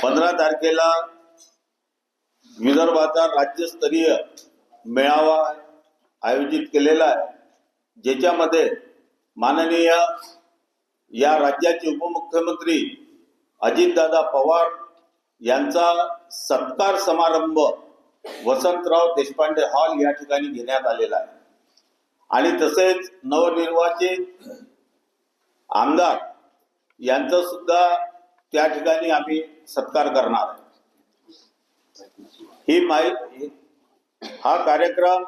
15 तारखेला विदर्भाचा राज्यस्तरीय मेळावा आयोजित केलेला आहे, ज्याच्यामध्ये माननीय या राज्याचे उपमुख्यमंत्री अजितदादा पवार यांचा सत्कार समारंभ वसंतराव देशपांडे हॉल या ठिकाणी घेण्यात आलेला आहे आणि तसेच नवनिर्वाचित आमदार यांचा सुद्धा त्या ठिकाणी आम्ही सत्कार करणार आहे। हा कार्यक्रम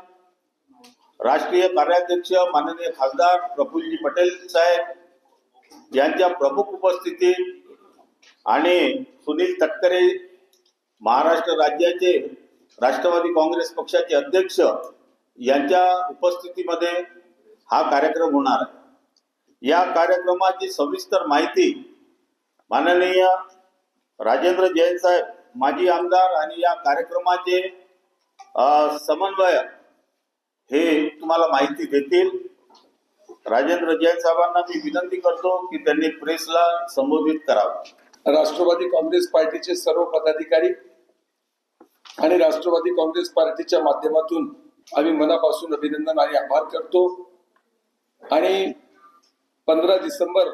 राष्ट्रीय कार्याध्यक्ष माननीय खासदार प्रफुल्लजी पटेल साहेब यांच्या प्रमुख उपस्थितीत आणि सुनील तटकरे महाराष्ट्र राज्याचे राष्ट्रवादी काँग्रेस पक्षाचे अध्यक्ष यांच्या उपस्थितीमध्ये हा कार्यक्रम होणार आहे। या कार्यक्रमाची सविस्तर माहिती माननीय राजेंद्र जैन साहेब माजी आमदार आणि या कार्यक्रमाचे समन्वयक हे तुम्हाला माहिती देतील। राजेंद्र जैन साहेबांना मी विनंती करतो की त्यांनी प्रेसला संबोधित करावं। राष्ट्रवादी काँग्रेस पार्टीचे सर्व पदाधिकारी आणि राष्ट्रवादी काँग्रेस पार्टीच्या माध्यमातून आम्ही मनापासून अभिनंदन आणि आभार करतो आणि 15 डिसेंबर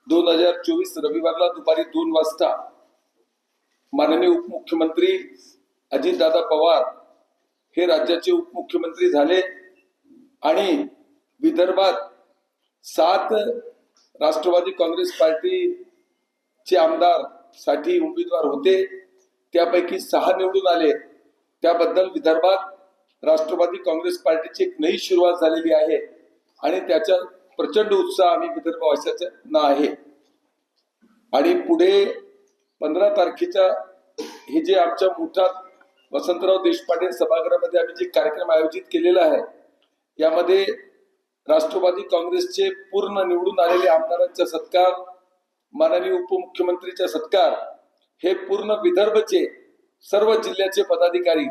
2024 रविवारला दुपारी 2 वाजता माननीय उपमुख्यमंत्री अजितदादा पवार हे राज्याचे उपमुख्यमंत्री झाले आणि विदर्भात 7 राष्ट्रवादी काँग्रेस पार्टीचे आमदार साठी उमेदवार होते, त्यापैकी 6 निवडून आले। त्याबद्दल विदर्भात राष्ट्रवादी काँग्रेस पार्टीची एक नई सुरुवात झालेली आहे आणि त्याचा प्रचंड उत्साह आम्ही विदर्भवासियांना आहे। आणि पुढे 15 तारखेच्या हे जे आमच्या मोठा वसंतराव देशपांडे सभागृहामध्ये आम्ही जे कार्यक्रम आयोजित केलेला आहे, यामध्ये राष्ट्रवादी काँग्रेसचे पूर्ण निवडून आलेले आमदारांचा सत्कार, माननीय उपमुख्यमंत्रीचा सत्कार, हे पूर्ण विदर्भचे सर्व जिल्ह्याचे पदाधिकारी,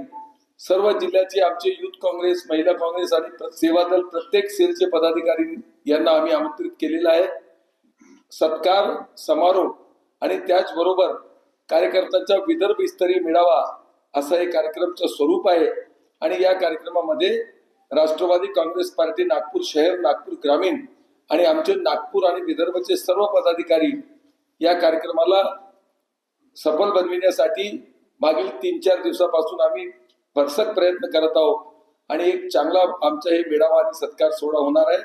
सर्व जिल्ह्याचे आमचे युथ काँग्रेस, महिला काँग्रेस आणि सेवादल प्रत्येक सेलचे पदाधिकारी यांना आम्ही आमंत्रित केलेला आहे। सत्कार समारोह आणि त्याचबरोबर कार्यकर्त्यांचा विदर्भ स्तरीय मेळावा असं हे कार्यक्रमचं स्वरूप आहे आणि या कार्यक्रमामध्ये राष्ट्रवादी काँग्रेस पार्टी नागपूर शहर, नागपूर ग्रामीण आणि आमचे नागपूर आणि विदर्भचे सर्व पदाधिकारी या कार्यक्रमाला सफल बनविण्यासाठी मागील 3-4 दिवसापासून आम्ही भरसक प्रयत्न करत आहोत आणि एक चांगला आमचा हे मेळावा आणि सत्कार सोहळा होणार आहे।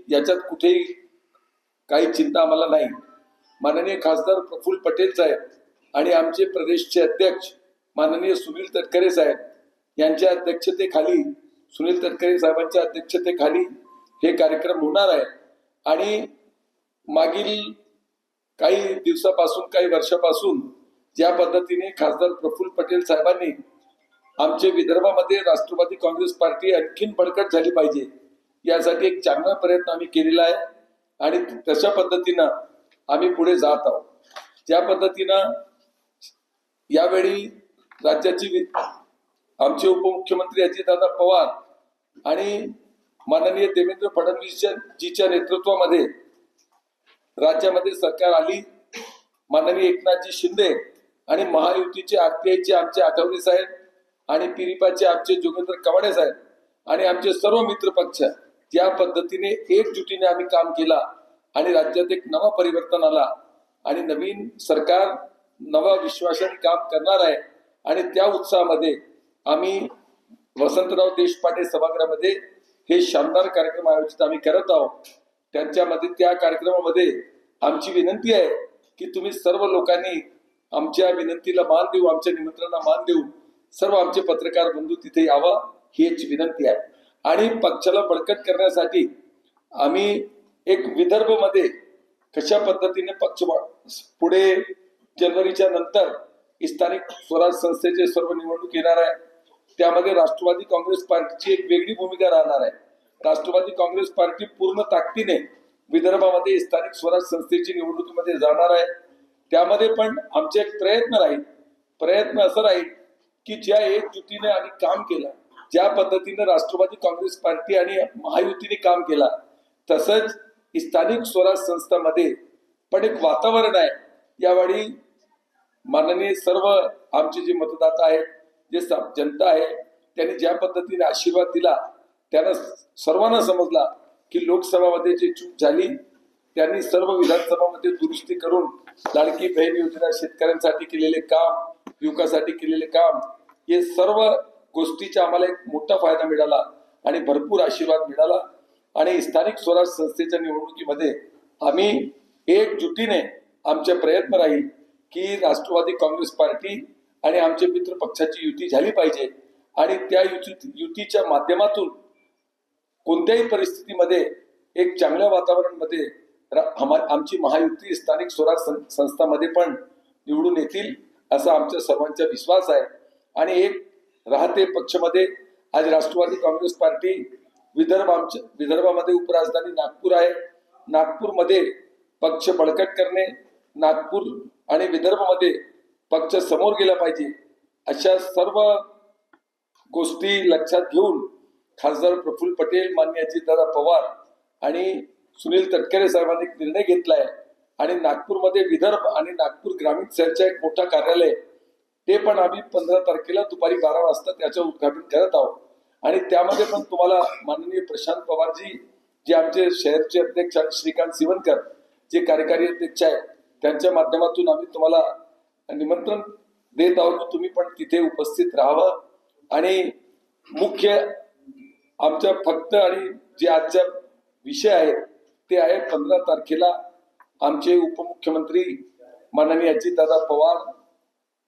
याच्यात कुठेही काही चिंता आम्हाला नाही। माननीय खासदार प्रफुल्ल पटेल साहेब आणि आमचे प्रदेशचे अध्यक्ष माननीय सुनील तटकरे साहेब यांच्या अध्यक्षतेखाली, सुनील तटकरे साहेबांच्या अध्यक्षतेखाली हे कार्यक्रम होणार आहे आणि मागील काही दिवसापासून, काही वर्षापासून ज्या पद्धतीने खासदार प्रफुल्ल पटेल साहेबांनी आमच्या विदर्भामध्ये राष्ट्रवादी काँग्रेस पार्टी आणखीन बळकट झाली पाहिजे यासाठी एक चांगला प्रयत्न आम्ही केलेला आहे आणि तशा पद्धतीनं आम्ही पुढे जात आहोत। ज्या पद्धतीनं यावेळी राज्याची आमचे उपमुख्यमंत्री अजितदादा पवार आणि माननीय देवेंद्र फडणवीस जीच्या नेतृत्वामध्ये राज्यामध्ये सरकार आली, माननीय एकनाथजी शिंदे आणि महायुतीचे आरपीआयचे आमचे आठवले साहेब आणि पिरिपाचे आमचे जोगेंद्र कवाडे साहेब आणि आमचे सर्व मित्र पक्ष ज्या पद्धतीने एकजुटीने आम्ही काम केला आणि राज्यात एक नवा परिवर्तन आला आणि नवीन सरकार नवा विश्वासाने काम करणार आहे आणि त्या उत्साहामध्ये आम्ही वसंतराव देशपांडे सभागृहामध्ये हे शानदार कार्यक्रम आयोजित आम्ही करत आहोत। त्या कार्यक्रमामध्ये आमची विनंती आहे की तुम्ही सर्व लोकांनी आमच्या विनंतीला मान देऊ, आमच्या निमंत्रणाला मान देऊ, सर्व आमचे पत्रकार बंधू तिथे यावा हीच विनंती आहे। आणि पक्षाला बळकट करण्यासाठी आम्ही एक विदर्भमध्ये कशा पद्धतीने पक्ष पुढे जानेवारीच्या नंतर स्थानिक स्वराज संस्थेचे सर्व निवडणूक येणार आहे, त्यामध्ये राष्ट्रवादी काँग्रेस पार्टीची एक वेगळी भूमिका राहणार आहे। राष्ट्रवादी काँग्रेस पार्टी पूर्ण ताकदीने विदर्भामध्ये स्थानिक स्वराज संस्थेची निवडणुकीमध्ये जाणार आहे। त्यामध्ये पण आमचे एक प्रयत्न असं राहील की ज्या एकजुटीने आम्ही काम केलं, ज्या पद्धतीने राष्ट्रवादी काँग्रेस पार्टी आणि महायुतीने काम केला, तसंच स्थानिक स्वराज संस्थांमध्ये पण एक वातावरण आहे यावेळी माननीय सर्व आमचे जे मतदाता आहेत, जे जनता आहे, त्यांनी ज्या पद्धतीने आशीर्वाद दिला त्यांना सर्वांना समजला की लोकसभामध्ये जी चूक झाली त्यांनी सर्व विधानसभामध्ये दुरुस्ती करून लाडकी बहीण योजना, शेतकऱ्यांसाठी केलेले काम, युवकासाठी केलेले काम, हे सर्व गोष्टीचा आम्हाला एक मोठा फायदा मिळाला आणि भरपूर आशीर्वाद मिळाला। आणि स्थानिक स्वराज संस्थेच्या निवडणुकीमध्ये आम्ही एकजुटीने आमचे प्रयत्न राहील की राष्ट्रवादी काँग्रेस पार्टी आणि आमचे मित्र पक्षाची युती झाली पाहिजे आणि त्या युतीच्या माध्यमातून कोणत्याही परिस्थितीमध्ये एक चांगल्या वातावरणामध्ये आमची महायुती स्थानिक स्वराज संस्थांमध्ये पण निवडून येतील असा आमच्या सर्वांचा विश्वास आहे। आणि एक राहते पक्षमध्ये आज राष्ट्रवादी काँग्रेस पार्टी विदर्भामध्ये उपराजधानी नागपूर आहे, नागपूरमध्ये पक्ष बळकट करणे, नागपूर आणि विदर्भामध्ये पक्ष समोर गेला पाहिजे अशा सर्व गोष्टी लक्षात घेऊन खासदार प्रफुल्ल पटेल, माननीय अजितदादा पवार आणि सुनील तटकरे साहेबांनी एक निर्णय घेतलाय आणि नागपूरमध्ये विदर्भ आणि नागपूर ग्रामीण सेलचं एक मोठा कार्यालय ते पण आम्ही 15 तारखेला दुपारी 12 वाजता त्याचं उद्घाटन करत आहोत। आणि त्यामध्ये पण तुम्हाला माननीय प्रशांत पवारजी जे आमचे शहरचे अध्यक्ष आणि श्रीकांत सिवनकर जे कार्यकारी अध्यक्ष आहेत त्यांच्या माध्यमातून आम्ही तुम्हाला निमंत्रण देत आहोत की तुम्ही पण तिथे उपस्थित राहावं। आणि मुख्य आमच्या फक्त आणि जे आजचा विषय आहे ते आहे 15 तारखेला आमचे उपमुख्यमंत्री माननीय अजितदादा पवार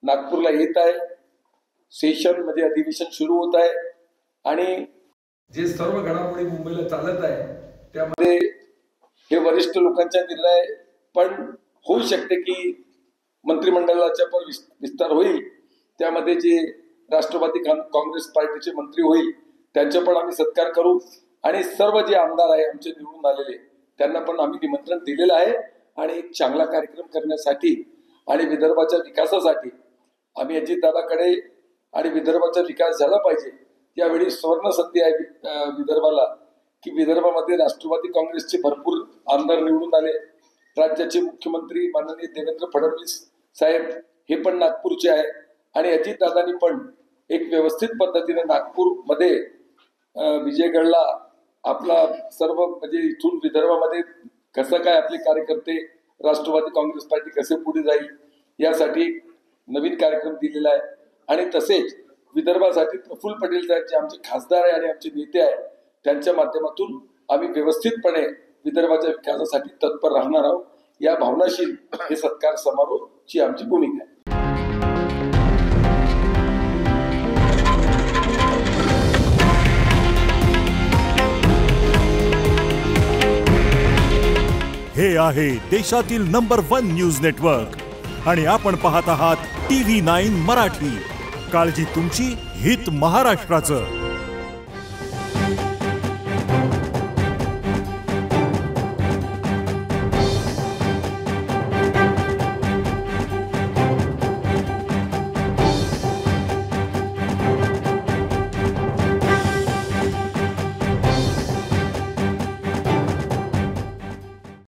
नागपूरला येत आहे, सेशन म्हणजे अधिवेशन सुरू होत आहे आणि जे सर्व घडामोडी मुंबईला चालत आहे त्यामध्ये हे वरिष्ठ लोकांचा निर्णय पण होऊ शकते की मंत्रिमंडळाचा पण विस्तार होईल, त्यामध्ये जे राष्ट्रवादी काँग्रेस पार्टीचे मंत्री होईल त्यांचा पण आम्ही सत्कार करू आणि सर्व जे आमदार आहे आमचे निवडून आलेले त्यांना पण आम्ही निमंत्रण दिलेलं आहे आणि एक चांगला कार्यक्रम करण्यासाठी आणि विदर्भाच्या विकासासाठी आम्ही अजितदादाकडे आणि विदर्भाचा विकास झाला पाहिजे यावेळी सुवर्ण संधी आहे विदर्भाला की विदर्भामध्ये राष्ट्रवादी काँग्रेसचे भरपूर आमदार निवडून आले, राज्याचे मुख्यमंत्री माननीय देवेंद्र फडणवीस साहेब हे पण नागपूरचे आहे आणि अजितदादांनी पण एक व्यवस्थित पद्धतीने नागपूरमध्ये विजयगडला आपला सर्व म्हणजे इथून विदर्भामध्ये कसं काय आपले कार्यकर्ते राष्ट्रवादी काँग्रेस पार्टी कसे पुढे जाईल यासाठी नवीन कार्यक्रम दिलेला आहे। आणि तसेच विदर्भासाठी प्रफुल्ल पटेल साहेब जे आमचे खासदार आहे आणि आमचे नेते आहे त्यांच्या माध्यमातून आम्ही व्यवस्थितपणे विदर्भाच्या विकासासाठी तत्पर राहणार आहोत। या भावनाशील हे सत्कार समारोहाची आमची भूमिका आहे। हे आहे देशातील नंबर 1 न्यूज नेटवर्क आणि आपण पाहत आहात TV9 मराठी। काळजी तुमची, हित महाराष्ट्राचं।